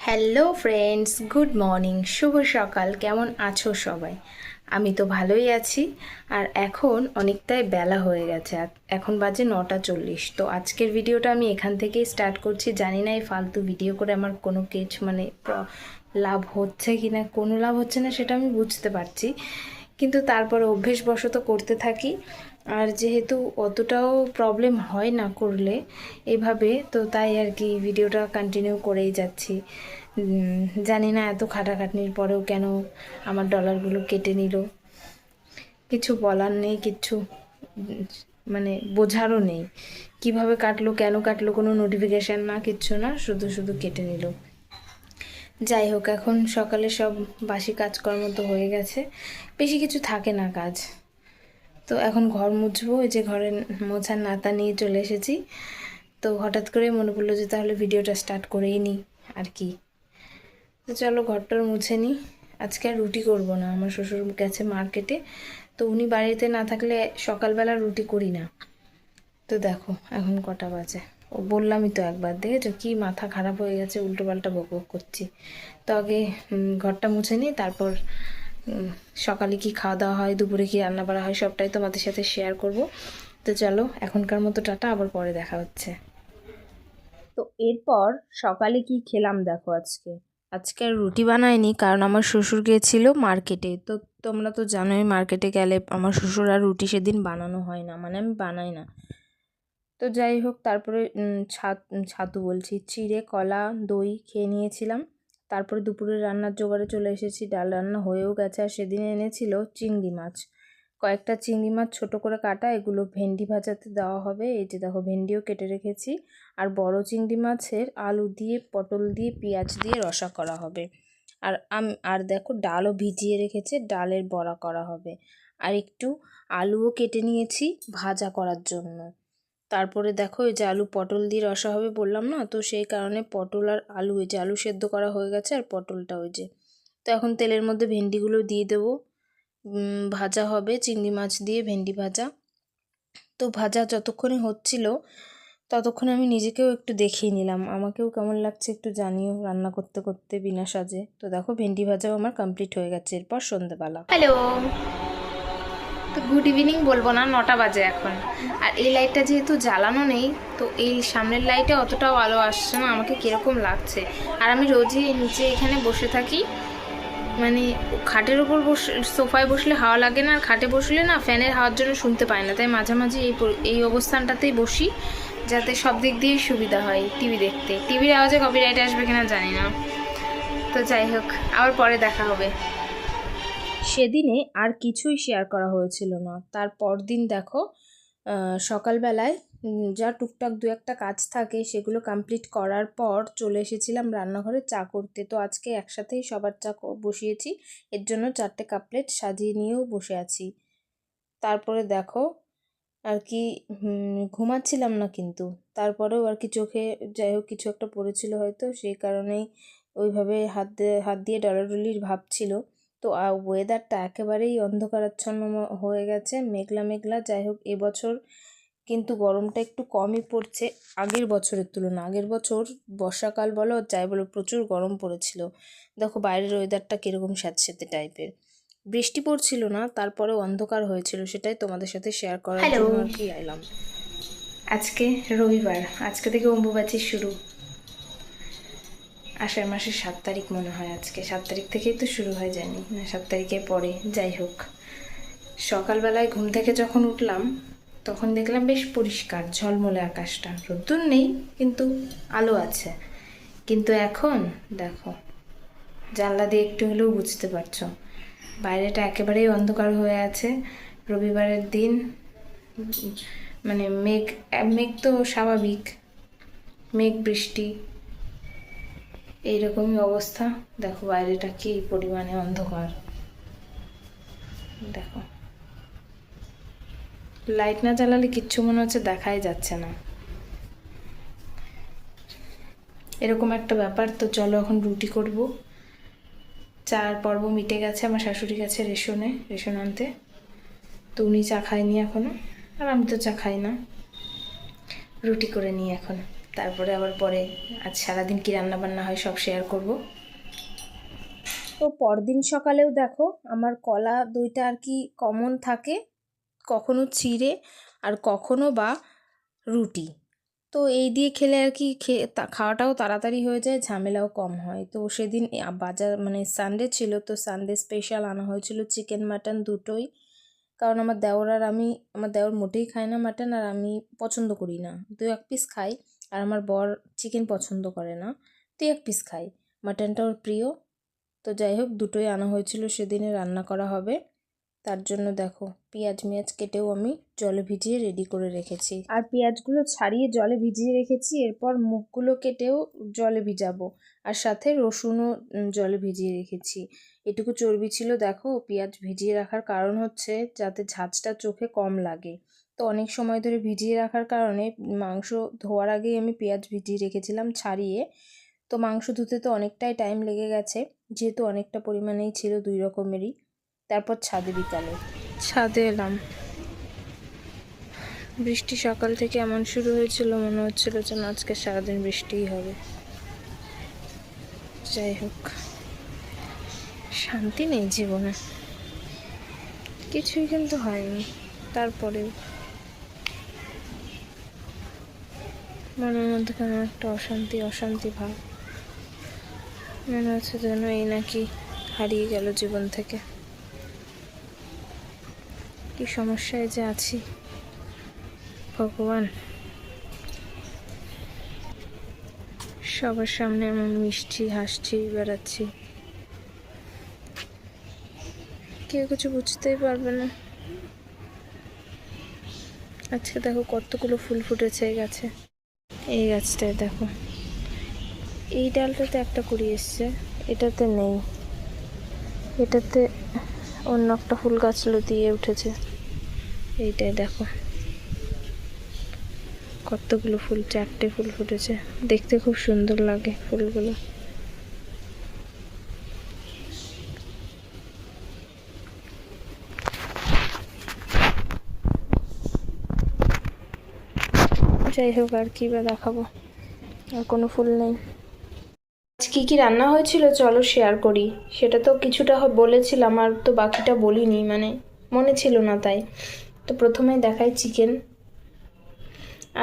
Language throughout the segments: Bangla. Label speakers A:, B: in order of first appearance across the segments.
A: হ্যালো ফ্রেন্ডস, গুড মর্নিং, শুভ সকাল। কেমন আছো সবাই? আমি তো ভালোই আছি। আর এখন অনেকটাই বেলা হয়ে গেছে, এখন বাজে 9:40। তো আজকের ভিডিওটা আমি এখান থেকেই স্টার্ট করছি। জানি না এই ফালতু ভিডিও করে আমার কোনো কিছু লাভ হচ্ছে কি না, কোনো লাভ হচ্ছে না সেটা আমি বুঝতে পারছি, কিন্তু তারপরে অভ্যেসবশত করতে থাকি। আর যেহেতু অতটাও প্রবলেম হয় না করলে এভাবে, তো তাই আর কি ভিডিওটা কন্টিনিউ করেই যাচ্ছি। জানি না এত খাটাখাটনির পরেও কেন আমার ডলারগুলো কেটে নিল। কিছু বলার নেই, কিচ্ছু মানে বোঝারও নেই কিভাবে কাটলো, কেন কাটলো, কোনো নোটিফিকেশান না, কিচ্ছু না, শুধু শুধু কেটে নিল। যাই হোক, এখন সকালে সব বাসি কাজকর্ম তো হয়ে গেছে, বেশি কিছু থাকে না কাজ। তো এখন ঘর মুছবো, এই যে ঘরের মোছার নাতা নিয়ে চলে এসেছি। তো হঠাৎ করে মনে পড়লো যে তাহলে ভিডিওটা স্টার্ট করেই নিই আর কি। তো চলো ঘরটার মুছে নিই। আজকে আর রুটি করব না, আমার শ্বশুর গেছে মার্কেটে, তো উনি বাড়িতে না থাকলে সকালবেলা রুটি করি না। তো দেখো এখন কটা বাজে, ও বললামই তো একবার, দেখেছো কি মাথা খারাপ হয়ে গেছে, উল্টোপাল্টা বক বক করছি। তো আগে ঘরটা মুছে নিই, তারপর সকালে কি খাওয়া দাওয়া হয়, দুপুরে কি রান্না করা হয়, সবটাই তোমাদের সাথে শেয়ার করব। তো চলো এখনকার মতো টাটা, আবার পরে দেখা হচ্ছে। তো এরপর সকালে কি খেলাম দেখো। আজকে আর রুটি বানাইনি, কারণ আমার শ্বশুর গিয়েছিল মার্কেটে। তো তোমরা তো জানোই মার্কেটে গেলে আমার শ্বশুর আর রুটি সেদিন বানানো হয় না, মানে আমি বানাই না। তো যাই হোক, তারপরে ছাতু বলছি, চিড়ে, কলা, দই খেয়ে নিয়েছিলাম। তারপরে দুপুরে রান্নার জোগাড়ে চলে এসেছি, ডাল রান্না হয়েও গেছে। আর সেদিন এনেছিল চিংড়ি মাছ, কয়েকটা চিংড়ি মাছ ছোট করে কাটা, এগুলো ভেন্ডি ভাজাতে দেওয়া হবে। এই যে দেখো ভেন্ডিও কেটে রেখেছি। আর বড় চিংড়ি মাছের আলু দিয়ে, পটল দিয়ে, পেঁয়াজ দিয়ে রসা করা হবে। আর দেখো ডালও ভিজিয়ে রেখেছে, ডালের বড়া করা হবে। আর একটু আলুও কেটে নিয়েছি ভাজা করার জন্য। তারপরে দেখো এই যে আলু পটল দিয়ে রসা হবে বললাম না, তো সেই কারণে পটল আর আলু, এই যে আলু সেদ্ধ করা হয়ে গেছে, আর পটলটা ওই যে। তো এখন তেলের মধ্যে ভেন্ডিগুলো দিয়ে দেবো, ভাজা হবে চিংড়ি মাছ দিয়ে ভেন্ডি ভাজা। তো ভাজা যতক্ষণে হচ্ছিল ততক্ষণে আমি নিজেকেও একটু দেখিয়ে নিলাম, আমাকেও কেমন লাগছে একটু জানিও রান্না করতে করতে বিনা সাজে। তো দেখো ভেন্ডি ভাজাও আমার কমপ্লিট হয়ে গেছে। এরপর সন্ধ্যেবেলা, হ্যালো, তো গুড ইভিনিং বলবো না, 9টা বাজে এখন। আর এই লাইটটা যেহেতু জ্বালানো নেই, তো এই সামনের লাইটে অতটাও আলো আসছে না, আমাকে কীরকম লাগছে। আর আমি রোজই নিচে এখানে বসে থাকি, মানে খাটের ওপর সোফায় বসলে হাওয়া লাগে না, আর খাটে বসলে না ফ্যানের হাওয়ার জন্য শুনতে পায় না, তাই মাঝামাঝি এই অবস্থানটাতেই বসি, যাতে সব দিক দিয়েই সুবিধা হয় টিভি দেখতে। টিভির আওয়াজে কপিরাইট আসবে কিনা জানি না। তো যাই হোক, আবার পরে দেখা হবে। সেদিনে আর কিছুই শেয়ার করা হয়েছিল না। তার পরদিন দেখো সকালবেলায় যা টুকটাক দু একটা কাজ থাকে সেগুলো কমপ্লিট করার পর চলে এসেছিলাম রান্নাঘরে চা করতে। তো আজকে একসাথেই সবার চা বসিয়েছি, এর জন্য 4টে কাপলেট সাজিয়ে নিয়েও বসে আছি। তারপরে দেখো আর কি ঘুমাচ্ছিলাম না, কিন্তু তারপরেও আর কি চোখে যাই হোক কিছু একটা পড়েছিল হয়তো, সেই কারণেই ওইভাবে হাত দিয়ে ডলাডলির ভাব ছিল। তো ওয়েদারটা একেবারেই অন্ধকারাচ্ছন্ন হয়ে গেছে, মেঘলা মেঘলা। যাই হোক এবছর কিন্তু গরমটা একটু কমই পড়ছে আগের বছরের তুলনা। আগের বছর বর্ষাকাল বলো যাই বলো প্রচুর গরম পড়েছিল। দেখো বাইরের ওয়েদারটা কীরকম স্যাঁতসেঁতে টাইপের, বৃষ্টি পড়ছিল না, তারপরেও অন্ধকার হয়েছিল, সেটাই তোমাদের সাথে শেয়ার করার জন্য আর কি এলাম। আজকে রবিবার, আজকে থেকে অম্বুবাচী শুরু, আষাঢ় মাসের 7 তারিখ মনে হয়। আজকে 7 তারিখ থেকেই তো শুরু হয়, জানি না 7 তারিখের পরে। যাই হোক, সকালবেলায় ঘুম থেকে যখন উঠলাম তখন দেখলাম বেশ পরিষ্কার ঝলমলে আকাশটা, রোদ্দুর নেই কিন্তু আলো আছে। কিন্তু এখন দেখো জানলা দিয়ে একটু হলেও বুঝতে পারছো বাইরেটা একেবারেই অন্ধকার হয়ে আছে। রবিবারের দিন, মানে মেঘ মেঘ তো স্বাভাবিক, মেঘ বৃষ্টি এইরকমই অবস্থা। দেখো বাইরেটা কি পরিমাণে অন্ধকার, দেখো লাইট না জ্বালালে কিচ্ছু মনে হচ্ছে দেখাই যাচ্ছে না, এরকম একটা ব্যাপার। তো চলো এখন রুটি করব। চার পর্ব মিটে গেছে, আমার শাশুড়ি গেছে রেশন আনতে, তো উনি চা খায়নি এখনো, আর আমি তো চা খাই না। রুটি করে নিই এখন। তারপরে আবার পরে আজ সারাদিন কী রান্নাবান্না হয় সব শেয়ার করব। তো পরদিন সকালেও দেখো আমার কলা দুইটা আর কি কমন থাকে, কখনো চিড়ে আর কখনো বা রুটি। তো এই দিয়ে খেলে আর কি খাওয়াটাও তাড়াতাড়ি হয়ে যায়, ঝামেলাও কম হয়। তো সেদিন বাজার মানে সানডে ছিল, তো সানডে স্পেশাল আনা হয়েছিল চিকেন মাটন দুটোই। কারণ আমার দেওর আর আমি, আমার দেওর মোটেই খায় না মাটন, আর আমি পছন্দ করি না, 2-1 পিস খাই। আর আমার বর চিকেন পছন্দ করে না, 2-1 পিস খাই, মাটনটা ওর প্রিয়। তো যাই হোক দুটোই আনা হয়েছিল, সেদিনে রান্না করা হবে। তার জন্য দেখো পেঁয়াজ কেটেও আমি জলে ভিজিয়ে রেডি করে রেখেছি, আর পেঁয়াজগুলো ছাড়িয়ে জলে ভিজিয়ে রেখেছি। এরপর মুখগুলো কেটেও জলে ভিজাবো, আর সাথে রসুনও জলে ভিজিয়ে রেখেছি। এটুকু চর্বি ছিল দেখো। পেঁয়াজ ভিজিয়ে রাখার কারণ হচ্ছে যাতে ঝাঁঝটা চোখে কম লাগে। তো অনেক সময় ধরে ভিজিয়ে রাখার কারণে মাংস ধোয়ার আগেই আমি পেঁয়াজ ভিজিয়ে রেখেছিলাম ছাড়িয়ে। তো মাংস ধুতে তো অনেকটাই টাইম লেগে গেছে, যেহেতু অনেকটা পরিমাণেই ছিল 2 রকমেরই। তারপর বিকালে ছাদে এলাম। বৃষ্টি সকাল থেকে এমন শুরু হয়েছিল, মনে হচ্ছিল যেন আজকে সারাদিন বৃষ্টিই হবে। যাই হোক, শান্তি নেই জীবনে, কিছুই কিন্তু হয়নি। তারপরেও মনের মধ্যে কেমন একটা অশান্তি ভাব, মনে হচ্ছে যেন এই নাকি হারিয়ে গেল জীবন থেকে। কি সমস্যায় যে আছি ভগবান। সবার সামনে এমন মিষ্টি হাসছি বেড়াচ্ছি, কেউ কিছু বুঝতেই পারবে না। আজকে দেখো কতগুলো ফুল ফুটেছে এই গাছে। এই গাছটায় দেখো, এই ডালটাতে একটা কুড়ি এসছে, এটাতে নেই, এটাতে অন্য একটা ফুল গাছ লতিয়ে উঠেছে। এইটাই দেখো কতগুলো ফুল, 4টে ফুল ফুটেছে, দেখতে খুব সুন্দর লাগে ফুলগুলো। যাই হোক, আর কি বা দেখাবো, আর কোনো ফুল নেই। আজ কী রান্না হয়েছিল চলো শেয়ার করি। সেটা তো কিছুটা বলেছিলাম, আর তো বাকিটা বলিনি, মানে মনে ছিল না তাই। তো প্রথমে দেখাই চিকেন।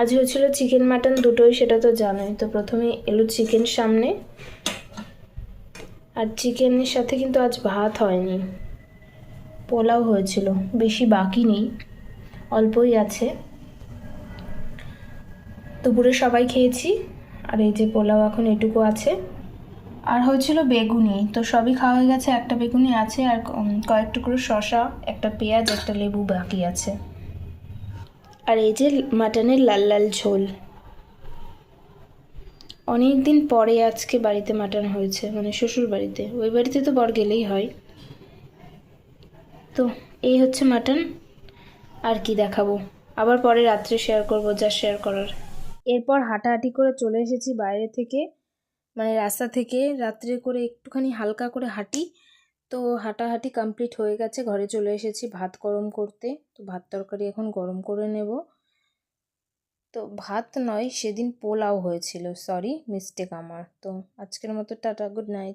A: আজ হয়েছিল চিকেন মাটন দুটোই, সেটা তো জানোই। তো প্রথমে এলো চিকেন সামনে, আর চিকেনের সাথে কিন্তু আজ ভাত হয়নি, পোলাও হয়েছিল। বেশি বাকি নেই, অল্পই আছে। দুপুরে সবাই খেয়েছি, আর এই যে পোলাও এখন এটুকু আছে। আর হয়েছিল বেগুনি, তো সবই খাওয়া হয়ে গেছে। একটা বেগুনি আছে, আর কয়েক টুকরো শসা, একটা পেঁয়াজ, একটা লেবু বাকি আছে। আর এই যে মাটনের লাল লাল ঝোল। অনেক দিন পরে আজকে বাড়িতে মাটন হয়েছে, মানে শ্বশুর বাড়িতে। ওই বাড়িতে তো বর গেলেই হয়। তো এই হচ্ছে মাটন, আর কি দেখাবো, আবার পরে রাত্রে শেয়ার করব যা শেয়ার করার। এরপর হাঁটাহাঁটি করে চলে এসেছি বাইরে থেকে, মানে রাস্তা থেকে। রাত্রে করে একটুখানি হালকা করে হাঁটি, তো হাঁটাহাঁটি কমপ্লিট হয়ে গেছে। ঘরে চলে এসেছি ভাত গরম করতে। তো ভাত তরকারি এখন গরম করে নেব। তো ভাত নয়, সেদিন পোলাও হয়েছিল, সরি মিস্টেক আমার। তো আজকের মতো টাটা, গুড নাইট।